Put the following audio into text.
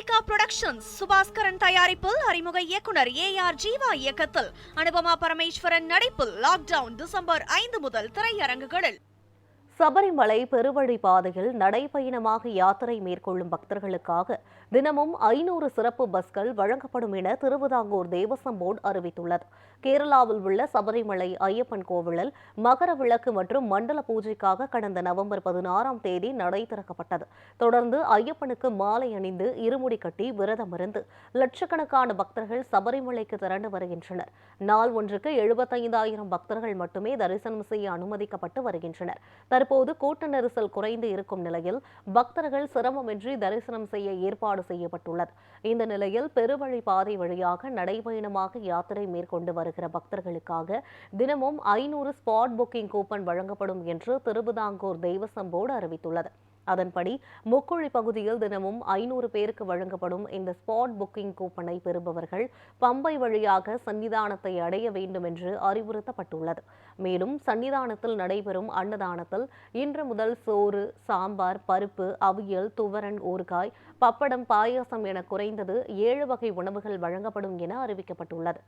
Karthika productions Subaskaran தயாரிப்பில் அறிமுக இயக்குனர் ஏஆர் ஜீவா இயக்கத்தில் அனுபமா பரமேஸ்வரன் நடிப்பில் லாக்டவுன் டிசம்பர் 5 முதல் திரையரங்குகளில். சபரிமலை பெருவழி பாதையில் நடைபயணமாக யாத்திரை மேற்கொள்ளும் பக்தர்களுக்காக தினமும் 500 சிறப்பு பஸ்கள் வழங்கப்படும் என திருவிதாங்கூர் தேவசம் போர்டு அறிவித்துள்ளது. கேரளாவில் உள்ள சபரிமலை ஐயப்பன் கோவிலில் மகர விளக்கு மற்றும் மண்டல பூஜைக்காக கடந்த நவம்பர் 16ஆம் தேதி நடை திறக்கப்பட்டது. தொடர்ந்து ஐயப்பனுக்கு மாலை அணிந்து இருமுடி கட்டி விரதமிருந்து லட்சக்கணக்கான பக்தர்கள் சபரிமலைக்கு திரண்டு வருகின்றனர். நாள் ஒன்றுக்கு 75,000 பக்தர்கள் மட்டுமே தரிசனம் செய்ய அனுமதிக்கப்பட்டு வருகின்றனர். தற்போது கூட்ட நெரிசல் குறைந்து இருக்கும் நிலையில் பக்தர்கள் சிரமமின்றி தரிசனம் செய்ய ஏற்பாடு செய்யப்பட்டுள்ளது. இந்த நிலையில் பெருவழி பாதை வழியாக நடைபயணமாக யாத்திரை மேற்கொண்டு வருகிற பக்தர்களுக்காக தினமும் 500 ஸ்பாட் புக்கிங் கூப்பன் வழங்கப்படும் என்று திருவிதாங்கூர் தேவசம் போர்டு அறிவித்துள்ளது. அதன்படி முக்குழி பகுதியில் தினமும் 500 பேருக்கு வழங்கப்படும் இந்த ஸ்பாட் புக்கிங் கூப்பனை பெறுபவர்கள் பம்பை வழியாக சன்னிதானத்தை அடைய வேண்டும் என்று அறிவுறுத்தப்பட்டுள்ளது. மேலும் சன்னிதானத்தில் நடைபெறும் அன்னதானத்தில் இன்று முதல் சோறு, சாம்பார், பருப்பு, அவியல், துவரன், ஊறுகாய், பப்படம், பாயாசம் என குறைந்தது 7 வகை உணவுகள் வழங்கப்படும் என அறிவிக்கப்பட்டுள்ளது.